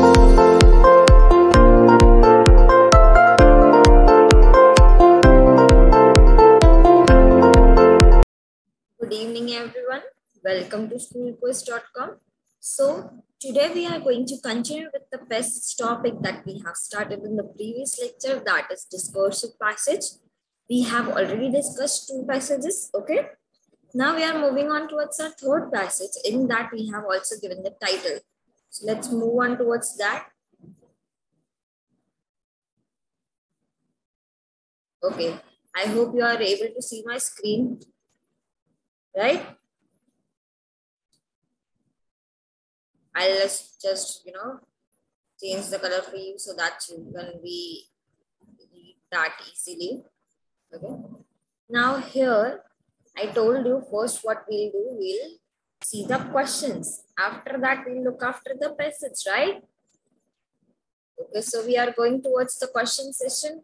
Good evening, everyone. Welcome to SchoolQuizz.com. So, today we are going to continue with the best topic that we have started in the previous lecture, that is discursive passage. We have already discussed 2 passages, okay? Now we are moving on towards our 3rd passage. In that, we have also given the title. So, let's move on towards that. Okay, I hope you are able to see my screen, right? I'll just, change the color for you so that you can read that easily. Okay. Now here, I told you first what we'll do, we'll see the questions. After that, we'll look after the passage, right? Okay, so we are going towards the question session.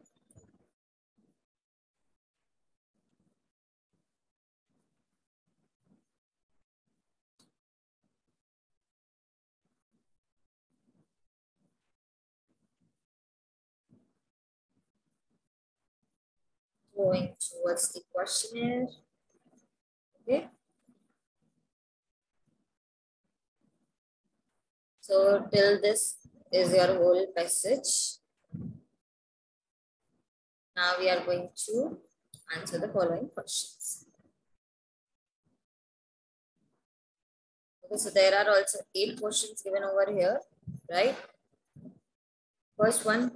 Going towards the questionnaire. Okay. So till this is your whole passage. Now we are going to answer the following questions. Okay, so there are also 8 questions given over here, right? First one,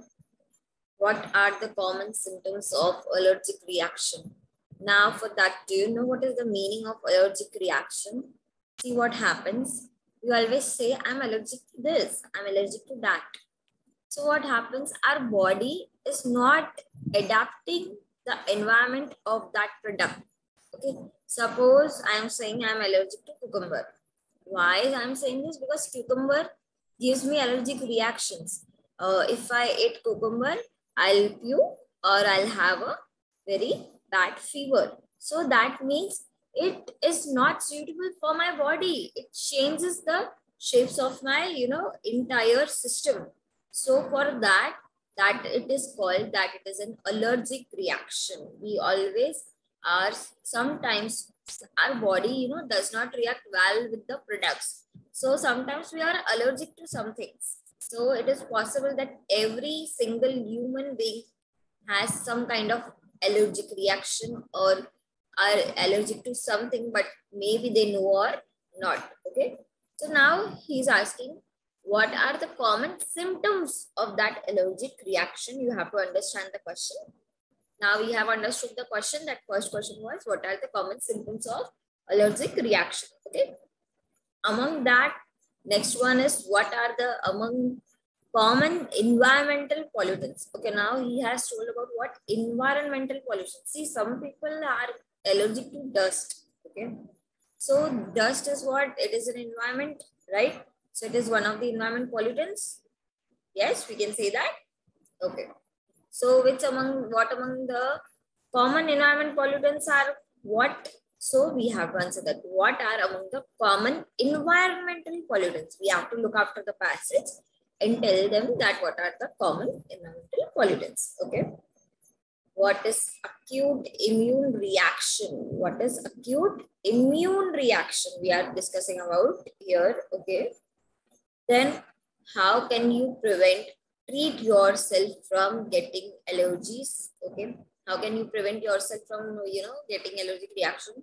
what are the common symptoms of allergic reaction? Now for that, do you know what is the meaning of allergic reaction? See what happens. You always say, I'm allergic to this, I'm allergic to that. So what happens? Our body is not adapting the environment of that product. Okay. Suppose I'm saying I'm allergic to cucumber. Why I'm saying this? Because cucumber gives me allergic reactions. If I eat cucumber, I'll puke or I'll have a very bad fever. So that means it is not suitable for my body. It changes the shapes of my, entire system. So for that it is called that it is an allergic reaction. We always are sometimes our body, does not react well with the products. So sometimes we are allergic to some things. So it is possible that every single human being has some kind of allergic reaction or are allergic to something, but maybe they know or not. Okay. So now he's asking, what are the common symptoms of that allergic reaction? You have to understand the question. Now we have understood the question. That first question was, what are the common symptoms of allergic reaction? Okay. Among that, next one is, what are the among common environmental pollutants? Okay, now he has told about what environmental pollution. See, some people are allergic to dust. Okay, so dust is what? It is an environment, right? So it is one of the environment pollutants. Yes, we can say that. Okay. So what among the common environment pollutants are what? So we have to answer that. What are among the common environmental pollutants? We have to look after the passage and tell them that what are the common environmental pollutants. Okay. What is acute immune reaction? What is acute immune reaction? We are discussing about here. Okay. Then how can you treat yourself from getting allergies? Okay. How can you prevent yourself from, getting allergic reaction?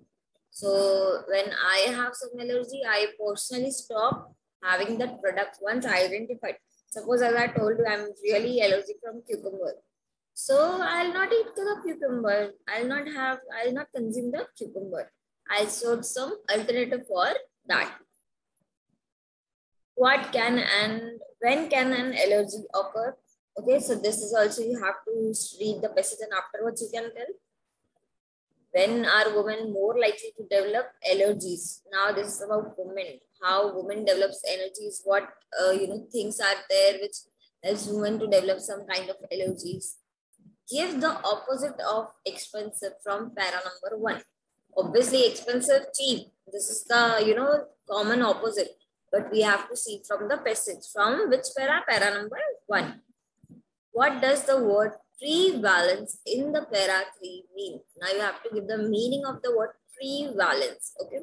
So when I have some allergy, I personally stop having that product once I identified. Suppose as I told you, I'm really allergic from cucumber. So I'll not eat the cucumber. I'll not consume the cucumber. I'll search some alternative for that. What can and when can an allergy occur? Okay, so this is also, you have to read the passage and afterwards you can tell. When are women more likely to develop allergies? Now this is about women. How women develops allergies, what things are there which helps women to develop some kind of allergies. Give the opposite of expensive from para number 1. Obviously expensive, cheap. This is the, common opposite. But we have to see from the passage. From which para? Para number 1. What does the word prevalence in the para 3 mean? Now you have to give the meaning of the word prevalence. Okay.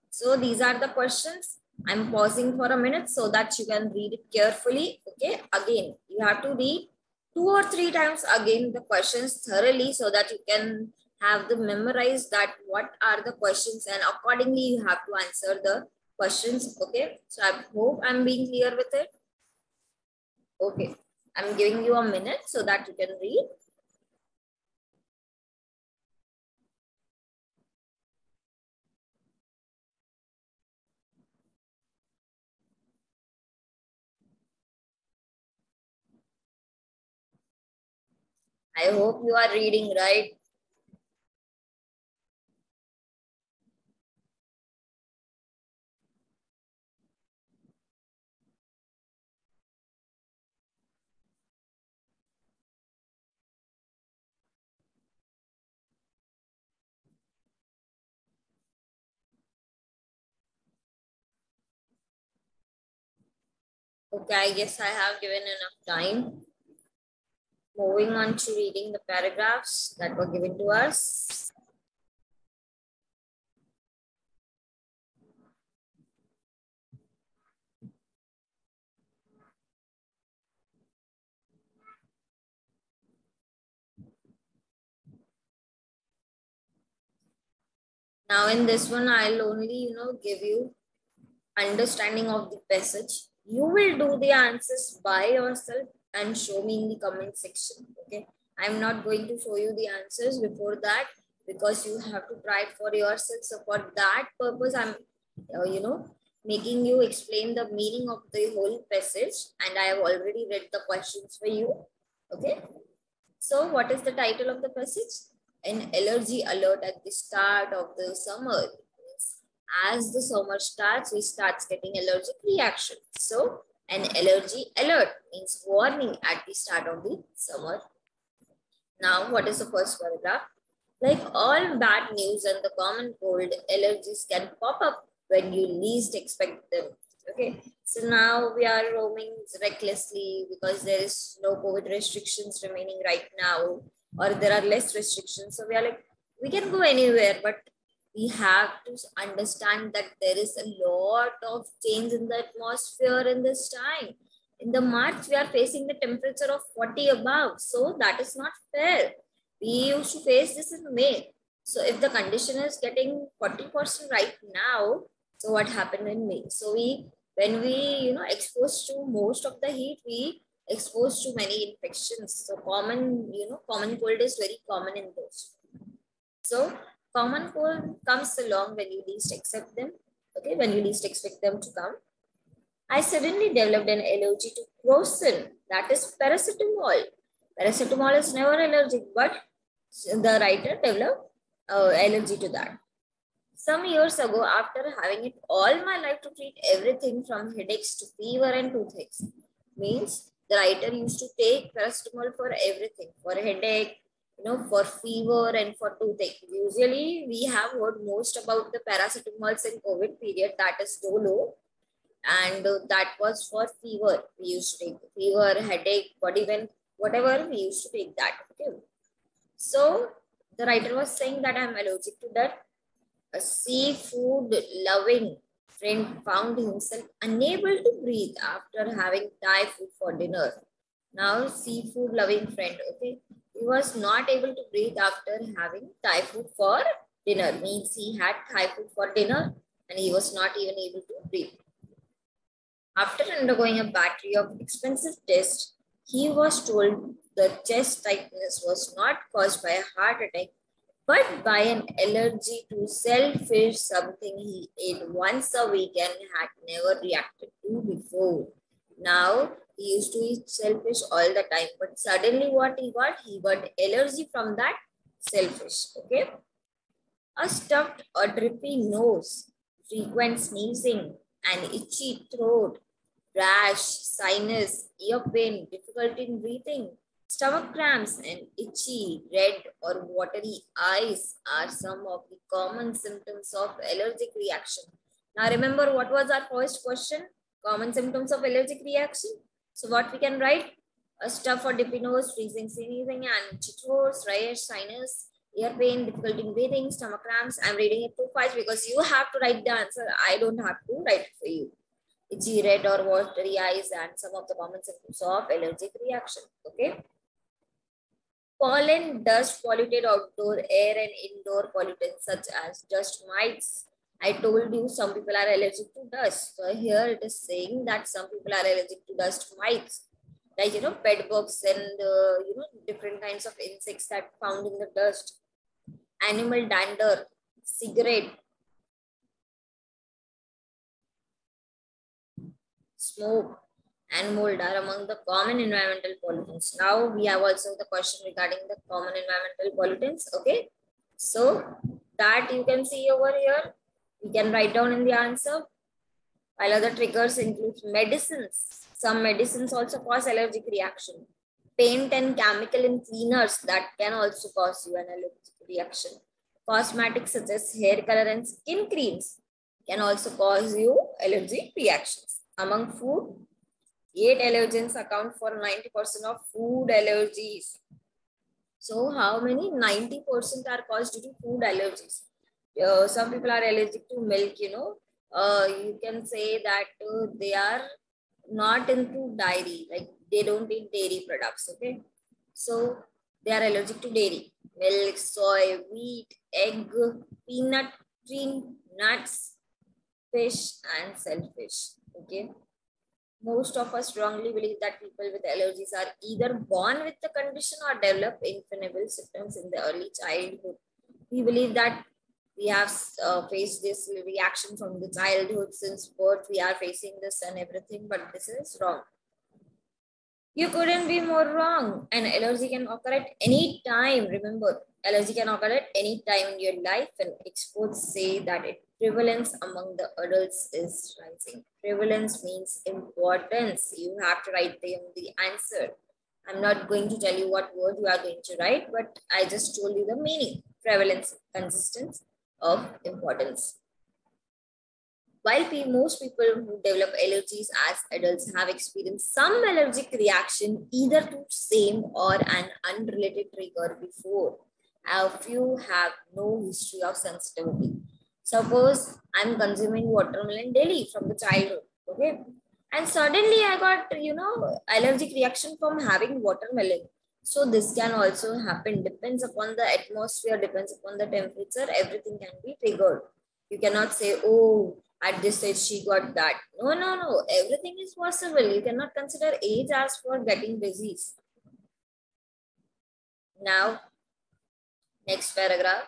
So these are the questions. I'm pausing for a minute so that you can read it carefully. Okay. Again, you have to read 2 or 3 times again the questions thoroughly so that you can have the memorize that what are the questions, and accordingly you have to answer the questions. Okay. So I hope I'm being clear with it. Okay. I'm giving you a minute so that you can read. I hope you are reading right. Okay, I guess I have given enough time. Moving on to reading the paragraphs that were given to us. Now in this one, I'll only, give you understanding of the passage. You will do the answers by yourself and show me in the comment section. Okay. I'm not going to show you the answers before that because you have to try it for yourself. So for that purpose, I'm, making you explain the meaning of the whole passage, and I have already read the questions for you. Okay. So what is the title of the passage? An allergy alert at the start of the summer. As the summer starts, we start getting allergic reaction. So an allergy alert means warning at the start of the summer. Now, what is the first paragraph? Like all bad news and the common cold, allergies can pop up when you least expect them. Okay, so now we are roaming recklessly because there is no COVID restrictions remaining right now, or there are less restrictions. So we are like, we can go anywhere, but we have to understand that there is a lot of change in the atmosphere in this time. In the March, we are facing the temperature of 40 above. So that is not fair. We used to face this in May. So if the condition is getting 40% right now, so what happened in May? So when we, exposed to most of the heat, we exposed to many infections. So common cold is very common in those. So common cold comes along when you least accept them. Okay, when you least expect them to come. I suddenly developed an allergy to crocin, that is paracetamol. Paracetamol is never allergic, but the writer developed allergy to that. Some years ago, after having it all my life to treat everything from headaches to fever and toothaches, means the writer used to take paracetamol for everything, for headache, for fever and for toothache. Usually, we have heard most about the paracetamols in COVID period, that is Dolo, and that was for fever. We used to take fever, headache, body pain, whatever, we used to take that. Okay. So the writer was saying that I'm allergic to that. A seafood loving friend found himself unable to breathe after having Thai food for dinner. Now, seafood loving friend, okay, he was not able to breathe after having Thai food for dinner. Means he had Thai food for dinner and he was not even able to breathe. After undergoing a battery of expensive tests, he was told the chest tightness was not caused by a heart attack, but by an allergy to shellfish, something he ate once a week and had never reacted to before. Now, he used to eat shellfish all the time, but suddenly what he got? He got allergy from that shellfish, okay? A stuffed or drippy nose, frequent sneezing, an itchy throat, rash, sinus, ear pain, difficulty in breathing, stomach cramps, and itchy, red, or watery eyes are some of the common symptoms of allergic reaction. Now remember what was our first question? Common symptoms of allergic reaction. So what we can write? A stuff or dippy nose, freezing, sneezing, and itchy throat, rash, sinus, ear pain, difficulty in breathing, stomach cramps. I'm reading it too fast because you have to write the answer. I don't have to write it for you. Itchy, red or watery eyes, and some of the common symptoms of allergic reaction. Okay. Pollen, dust, polluted outdoor air, and indoor pollutants such as dust mites. I told you some people are allergic to dust. So here it is saying that some people are allergic to dust mites. Like, bed bugs and, different kinds of insects that found in the dust. Animal dander, cigarette, smoke, and mold are among the common environmental pollutants. Now we have also the question regarding the common environmental pollutants. Okay. So that you can see over here. We can write down in the answer. While other triggers include medicines. Some medicines also cause allergic reaction. Paint and chemical in cleaners that can also cause you an allergic reaction. Cosmetics such as hair color and skin creams can also cause you allergic reactions. Among food, 8 allergens account for 90% of food allergies. So how many? 90% are caused due to food allergies. Some people are allergic to milk, you can say that they are not into dairy, like they don't eat dairy products, okay? So they are allergic to dairy, milk, soy, wheat, egg, peanut, tree, nuts, fish, and shellfish, okay? Most of us strongly believe that people with allergies are either born with the condition or develop inflammable symptoms in the early childhood. We believe that we have faced this reaction from the childhood. Since birth, we are facing this and everything, but this is wrong. You couldn't be more wrong. An allergy can occur at any time. Remember, allergy can occur at any time in your life, and experts say that its prevalence among the adults is rising. Prevalence means importance. You have to write the answer. I'm not going to tell you what word you are going to write, but I just told you the meaning. Prevalence, consistence of importance. While most people who develop allergies as adults have experienced some allergic reaction either to same or an unrelated trigger before, a few have no history of sensitivity. Suppose I'm consuming watermelon daily from the childhood, okay? And suddenly I got, allergic reaction from having watermelon. So this can also happen, depends upon the atmosphere, depends upon the temperature, everything can be triggered. You cannot say, oh, at this age she got that. No. Everything is possible. You cannot consider age as for getting disease. Now, next paragraph.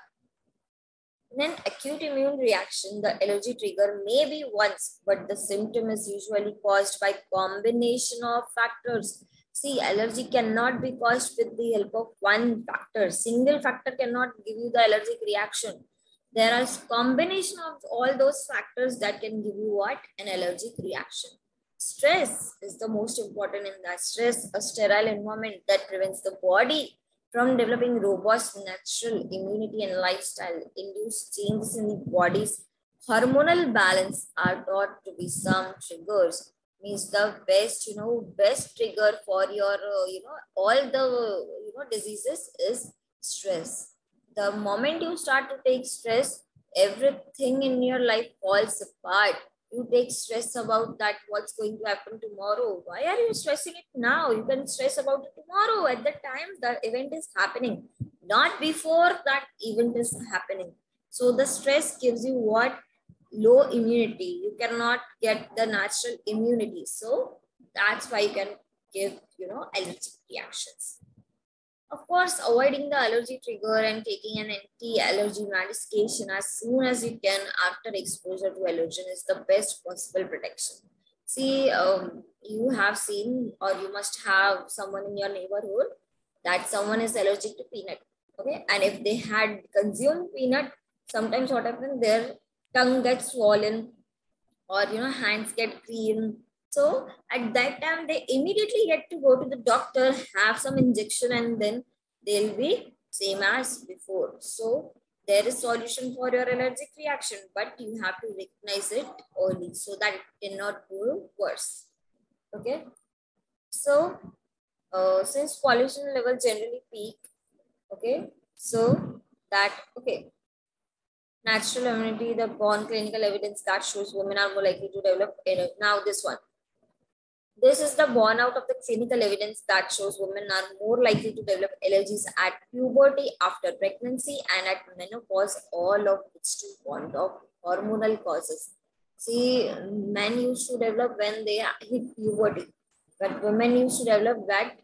In an acute immune reaction, the allergy trigger may be once, but the symptom is usually caused by combination of factors. See, allergy cannot be caused with the help of one factor. Single factor cannot give you the allergic reaction. There are combination of all those factors that can give you what? An allergic reaction. Stress is the most important in that. Stress, a sterile environment that prevents the body from developing robust natural immunity and lifestyle induced changes in the body's hormonal balance are thought to be some triggers. Means the best trigger for your, all the, diseases is stress. The moment you start to take stress, everything in your life falls apart. You take stress about that, what's going to happen tomorrow. Why are you stressing it now? You can stress about it tomorrow at the time the event is happening, not before that event is happening. So the stress gives you what? Low immunity. You cannot get the natural immunity. So that's why you can give, allergic reactions. Of course, avoiding the allergy trigger and taking an anti-allergy medication as soon as you can after exposure to allergen is the best possible protection. See, you have seen or you must have someone in your neighborhood that someone is allergic to peanut. Okay, and if they had consumed peanut, sometimes what happens, their tongue gets swollen or hands get green. So at that time, they immediately get to go to the doctor, have some injection, and then they'll be same as before. So there is solution for your allergic reaction, but you have to recognize it early so that it cannot go worse. Okay. So, since pollution level generally peak, okay, so that, okay, natural immunity, the born clinical evidence that shows women are more likely to develop allergy. Now this one. This is the born out of the clinical evidence that shows women are more likely to develop allergies at puberty, after pregnancy, and at menopause, all of which to want of hormonal causes. See, men used to develop when they hit puberty, but women used to develop that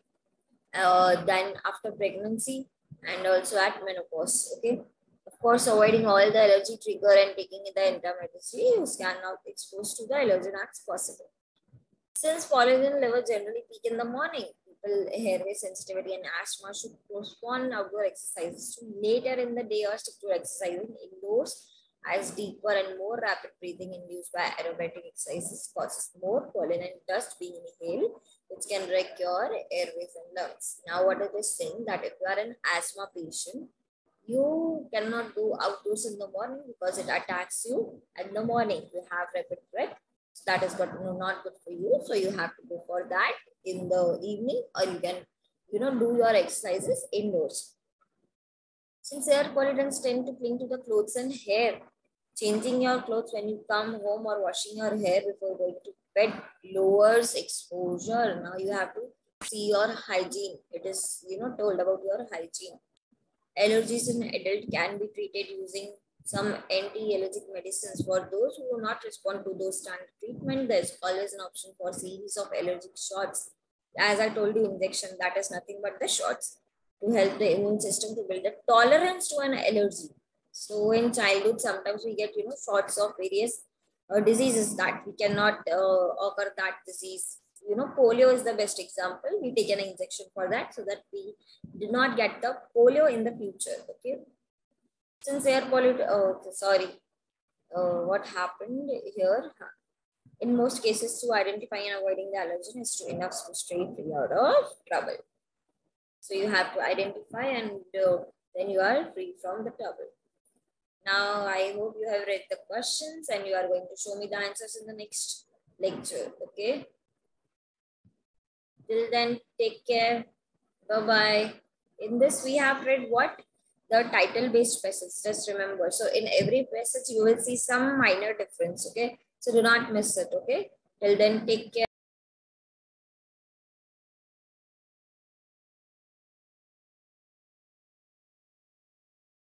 then after pregnancy and also at menopause. Okay. Of course, avoiding all the allergy trigger and taking the intermediacy, you can not expose to the allergen as possible. Since pollen level generally peak in the morning, people hairway sensitivity and asthma should postpone outdoor exercises to later in the day or stick to exercising indoors, as deeper and more rapid breathing induced by aerobatic exercises causes more pollen and dust being inhaled, which can wreck your airways and lungs. Now, what it is saying that if you are an asthma patient, you cannot do outdoors in the morning because it attacks you in the morning. You have rapid breath. So that is not good for you. So you have to go for that in the evening, or you can, do your exercises indoors. Since air pollutants tend to cling to the clothes and hair, changing your clothes when you come home or washing your hair before going to bed lowers exposure. Now you have to see your hygiene. It is, told about your hygiene. Allergies in adult can be treated using some anti-allergic medicines. For those who do not respond to those standard treatment, there is always an option for series of allergic shots. As I told you, injection, that is nothing but the shots to help the immune system to build a tolerance to an allergy. So in childhood, sometimes we get, shots of various diseases that we cannot occur that disease. Polio is the best example. We take an injection for that so that we do not get the polio in the future. Okay. Since air what happened here? In most cases, to identify and avoiding the allergen is to enough to stay free out of trouble. So you have to identify and then you are free from the trouble. Now, I hope you have read the questions and you are going to show me the answers in the next lecture. Okay. Till then, take care. Bye-bye. In this, we have read what? The title-based passage. Just remember. So, in every passage, you will see some minor difference. Okay. So, do not miss it. Okay. Till then, take care.